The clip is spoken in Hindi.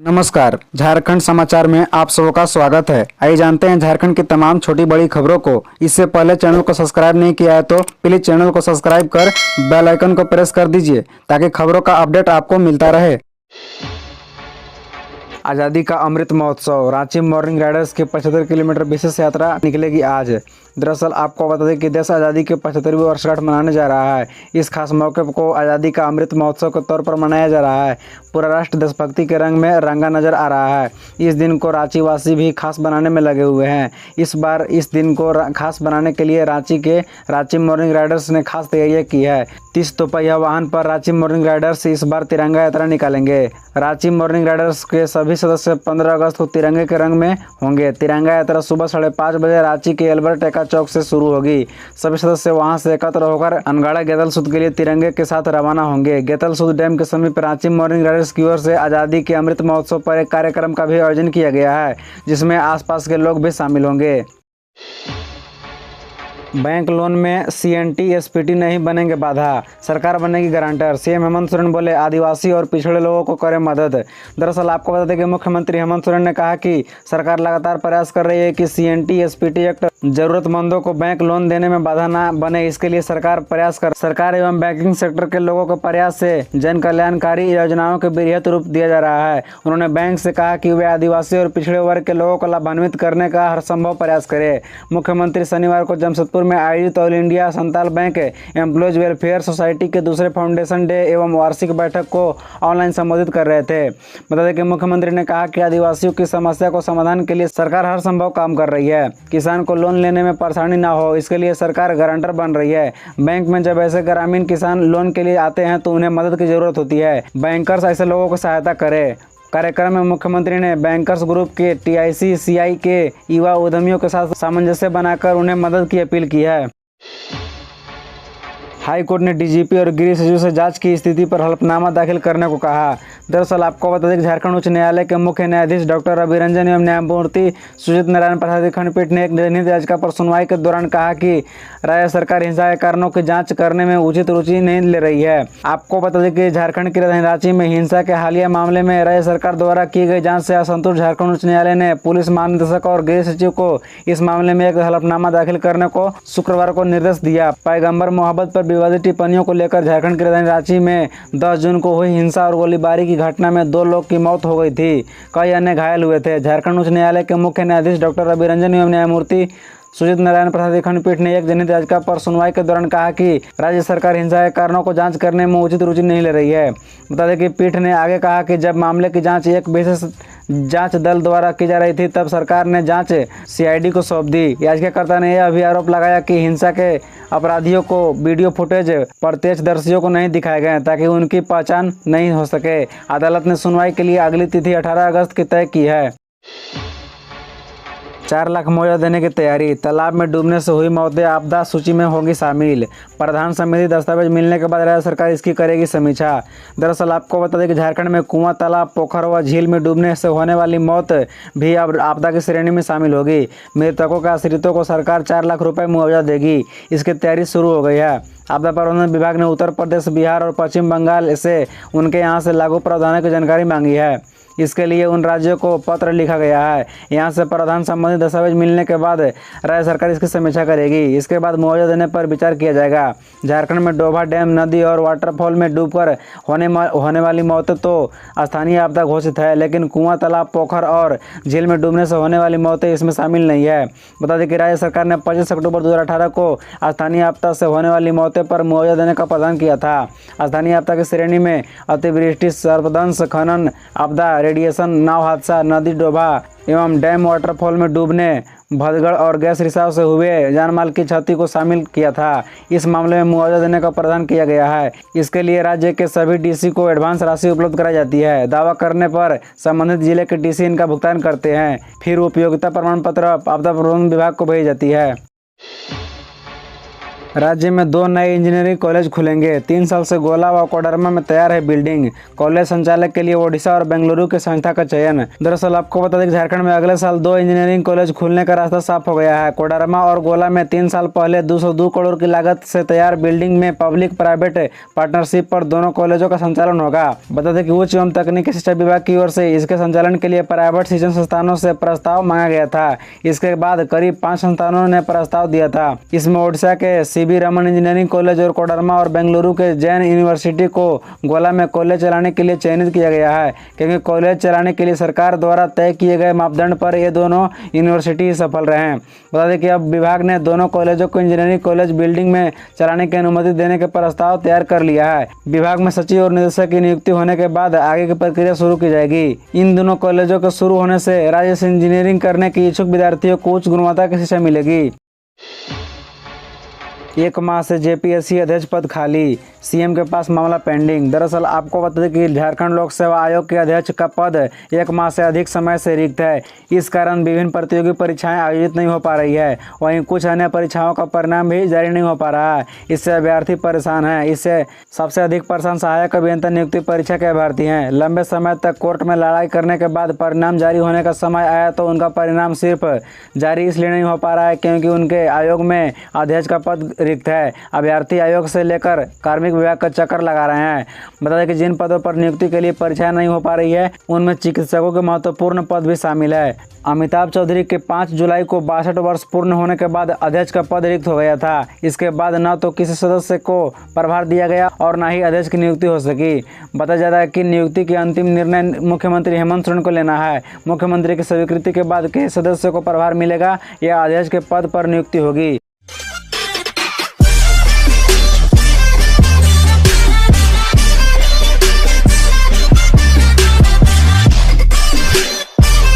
नमस्कार, झारखंड समाचार में आप सबका स्वागत है। आइए जानते हैं झारखंड की तमाम छोटी बड़ी खबरों को। इससे पहले चैनल को सब्सक्राइब नहीं किया है तो प्लीज चैनल को सब्सक्राइब कर बेल आइकन को प्रेस कर दीजिए ताकि खबरों का अपडेट आपको मिलता रहे। आज़ादी का अमृत महोत्सव, रांची मॉर्निंग राइडर्स की 75 किलोमीटर विशेष यात्रा निकलेगी आज। दरअसल आपको बता दें कि देश आज़ादी की 75वीं वर्षगांठ मनाने जा रहा है। इस खास मौके को आज़ादी का अमृत महोत्सव के तौर पर मनाया जा रहा है। पूरा राष्ट्र देशभक्ति के रंग में रंगा नजर आ रहा है। इस दिन को रांची वासी भी खास बनाने में लगे हुए हैं। इस बार इस दिन को खास बनाने के लिए रांची मॉर्निंग राइडर्स ने खास तैयारियां की है। 30 दोपहिया वाहन पर रांची मॉर्निंग राइडर्स इस बार तिरंगा यात्रा निकालेंगे। रांची मॉर्निंग राइडर्स के सभी सदस्य 15 अगस्त को तिरंगे के रंग में होंगे। तिरंगा यात्रा सुबह 5:30 बजे रांची के एल्बर्ट एक्का चौक से शुरू होगी। सभी सदस्य वहां से एकत्र होकर अनगाड़ा गेतलसूद के लिए तिरंगे के साथ रवाना होंगे। गेतलसूद डैम के समीप रांची मॉर्निंग राइडर्स की ओर से आज़ादी के अमृत महोत्सव पर एक कार्यक्रम का भी आयोजन किया गया है, जिसमें आसपास के लोग भी शामिल होंगे। बैंक लोन में सीएनटी एसपीटी नहीं बनेंगे बाधा, सरकार बनेगी गारंटर। सीएम हेमंत सोरेन बोले आदिवासी और पिछड़े लोगों को करें मदद। दरअसल आपको बता दें कि मुख्यमंत्री हेमंत सोरेन ने कहा कि सरकार लगातार प्रयास कर रही है कि सीएनटी एसपीटी एक्ट जरूरतमंदों को बैंक लोन देने में बाधा न बने, इसके लिए सरकार एवं बैंकिंग सेक्टर के लोगों के प्रयास से जन कल्याणकारी योजनाओं के वृहत रूप दिया जा रहा है। उन्होंने बैंक से कहा कि वे आदिवासी और पिछड़े वर्ग के लोगों को लाभान्वित करने का हर संभव प्रयास करें। मुख्यमंत्री शनिवार को जमशेदपुर में आयोजित all India Santal bank employees welfare society के दूसरे फाउंडेशन डे एवं वार्षिक बैठक को ऑनलाइन संबोधित कर रहे थे। बता दें कि मुख्यमंत्री ने कहा कि आदिवासियों की समस्या को समाधान के लिए सरकार हर संभव काम कर रही है। किसान को लोन लेने में परेशानी न हो, इसके लिए सरकार गारंटर बन रही है। बैंक में जब ऐसे ग्रामीण किसान लोन के लिए आते हैं तो उन्हें मदद की जरूरत होती है। बैंकर्स ऐसे लोगों को सहायता करें। कार्यक्रम में मुख्यमंत्री ने बैंकर्स ग्रुप के टीआईसी सीआई के युवा उद्यमियों के साथ सामंजस्य बनाकर उन्हें मदद की अपील की है। हाई कोर्ट ने डीजीपी और गृह सचिव से जांच की स्थिति पर हलफनामा दाखिल करने को कहा। दरअसल आपको बता दें कि झारखंड उच्च न्यायालय के मुख्य न्यायाधीश डॉक्टर रवि रंजन एवं न्यायमूर्ति सुजीत नारायण प्रसाद की खंडपीठ ने एक जनहित याचिका पर सुनवाई के दौरान कहा कि राज्य सरकार हिंसा के कारणों की जांच करने में उचित रुचि नहीं ले रही है। आपको बता दें कि झारखंड की राजधानी रांची में हिंसा के हालिया मामले में राज्य सरकार द्वारा की गई जाँच से असंतुष्ट झारखंड उच्च न्यायालय ने पुलिस महानिदेशक और गृह सचिव को इस मामले में एक हलफनामा दाखिल करने को शुक्रवार को निर्देश दिया। पैगंबर मोहब्बत पर विवादित टिप्पणियों को लेकर झारखंड की राजधानी रांची में 10 जून को हुई हिंसा और गोलीबारी की घटना में 2 लोग की मौत हो गई थी, कई अन्य घायल हुए थे। झारखंड उच्च न्यायालय के मुख्य न्यायाधीश डॉक्टर रवि रंजन एवं न्यायमूर्ति सुजीत नारायण प्रसाद की खंडपीठ ने एक जनहित याचिका पर सुनवाई के दौरान कहा कि राज्य सरकार हिंसा के कारणों को जांच करने में उचित रुचि नहीं ले रही है। बता दें कि पीठ ने आगे कहा कि जब मामले की जांच एक विशेष जांच दल द्वारा की जा रही थी तब सरकार ने जांच सीआईडी को सौंप दी। याचिकाकर्ता ने यह भी आरोप लगाया कि हिंसा के अपराधियों को वीडियो फुटेज प्रत्यक्षदर्शियों को नहीं दिखाए गए ताकि उनकी पहचान नहीं हो सके। अदालत ने सुनवाई के लिए अगली तिथि 18 अगस्त की तय की है। 4 लाख मुआवजा देने की तैयारी, तालाब में डूबने से हुई मौतें आपदा सूची में होंगी शामिल। प्रधान समिति दस्तावेज मिलने के बाद राज्य सरकार इसकी करेगी समीक्षा। दरअसल आपको बता दें कि झारखंड में कुआं, तालाब, पोखर व झील में डूबने से होने वाली मौत भी अब आपदा की श्रेणी में शामिल होगी। मृतकों के आश्रितों को सरकार 4 लाख रुपये मुआवजा देगी। इसकी तैयारी शुरू हो गई है। आपदा प्रबंधन विभाग ने उत्तर प्रदेश, बिहार और पश्चिम बंगाल से उनके यहाँ से लागू प्रावधानों की जानकारी मांगी है। इसके लिए उन राज्यों को पत्र लिखा गया है। यहाँ से प्रावधान संबंधी दस्तावेज मिलने के बाद राज्य सरकार इसकी समीक्षा करेगी। इसके बाद मुआवजा देने पर विचार किया जाएगा। झारखंड में डोभा डैम, नदी और वाटरफॉल में डूबकर होने वाली मौतें तो स्थानीय आपदा घोषित है, लेकिन कुआं, तालाब, पोखर और झील में डूबने से होने वाली मौतें इसमें शामिल नहीं है। बता दें कि राज्य सरकार ने 25 अक्टूबर 2018 को स्थानीय आपदा से होने वाली मौतें पर मुआवजा देने का प्रावधान किया था। स्थानीय आपदा की श्रेणी में अतिवृष्टि, सर्पदंश, खनन आपदा, रेडिएशन, नाव हादसा, नदी डोभा एवं डैम, वाटरफॉल में डूबने, भदगड़ और गैस रिसाव से हुए जानमाल की क्षति को शामिल किया था। इस मामले में मुआवजा देने का प्रावधान किया गया है। इसके लिए राज्य के सभी डीसी को एडवांस राशि उपलब्ध कराई जाती है। दावा करने पर संबंधित जिले के डीसी इनका भुगतान करते हैं। फिर उपयोगिता प्रमाण पत्र आपदा प्रबंधन विभाग को भेजी जाती है। राज्य में 2 नए इंजीनियरिंग कॉलेज खुलेंगे। 3 साल से गोला व कोडरमा में तैयार है बिल्डिंग। कॉलेज संचालक के लिए ओडिशा और बेंगलुरु की संस्था का चयन। दरअसल आपको बता दें कि झारखंड में अगले साल 2 इंजीनियरिंग कॉलेज खुलने का रास्ता साफ हो गया है। कोडरमा और गोला में 3 साल पहले 202 करोड़ की लागत से तैयार बिल्डिंग में पब्लिक प्राइवेट पार्टनरशिप पर दोनों कॉलेजों का संचालन होगा। बता दें कि उच्च एवं तकनीकी शिक्षा विभाग की ओर से इसके संचालन के लिए प्राइवेट शिक्षण संस्थानों से प्रस्ताव मांगा गया था। इसके बाद करीब 5 संस्थानों ने प्रस्ताव दिया था। इसमें ओडिशा के सीबी रमन इंजीनियरिंग कॉलेज और कोडरमा और बेंगलुरु के जैन यूनिवर्सिटी को गोला में कॉलेज चलाने के लिए चयनित किया गया है, क्योंकि कॉलेज चलाने के लिए सरकार द्वारा तय किए गए मापदंड पर ये दोनों यूनिवर्सिटी ही सफल रहे हैं। बता दें कि अब विभाग ने दोनों कॉलेजों को इंजीनियरिंग कॉलेज बिल्डिंग में चलाने की अनुमति देने के प्रस्ताव तैयार कर लिया है। विभाग में सचिव और निदेशक की नियुक्ति होने के बाद आगे की प्रक्रिया शुरू की जाएगी। इन दोनों कॉलेजों के शुरू होने से राज्य से इंजीनियरिंग करने के इच्छुक विद्यार्थियों को उच्च गुणवत्ता की शिक्षा मिलेगी। 1 माह से जेपीएससी अध्यक्ष पद खाली, सीएम के पास मामला पेंडिंग। दरअसल आपको बता दें कि झारखंड लोक सेवा आयोग के अध्यक्ष का पद 1 माह से अधिक समय से रिक्त है। इस कारण विभिन्न प्रतियोगी परीक्षाएं आयोजित नहीं हो पा रही है। वहीं कुछ अन्य परीक्षाओं का परिणाम भी जारी नहीं हो पा रहा है। इससे अभ्यर्थी परेशान है। इससे सबसे अधिक परेशान सहायक अभियंता नियुक्ति परीक्षा के अभ्यर्थी हैं। लंबे समय तक कोर्ट में लड़ाई करने के बाद परिणाम जारी होने का समय आया तो उनका परिणाम सिर्फ जारी इसलिए नहीं हो पा रहा है क्योंकि उनके आयोग में अध्यक्ष का पद रिक्त है। अभ्यर्थी आयोग से लेकर कार्मिक विभाग का चक्कर लगा रहे हैं। बता दें कि जिन पदों पर नियुक्ति के लिए परीक्षाएं नहीं हो पा रही है उनमें चिकित्सकों के महत्वपूर्ण पद भी शामिल है। अमिताभ चौधरी के 5 जुलाई को 62 वर्ष पूर्ण होने के बाद अध्यक्ष का पद रिक्त हो गया था। इसके बाद न तो किसी सदस्य को प्रभार दिया गया और न ही अध्यक्ष की नियुक्ति हो सकी। बताया जाता है कि नियुक्ति की अंतिम निर्णय मुख्यमंत्री हेमंत सोरेन को लेना है। मुख्यमंत्री की स्वीकृति के बाद किस सदस्य को प्रभार मिलेगा या अध्यक्ष के पद पर नियुक्ति होगी।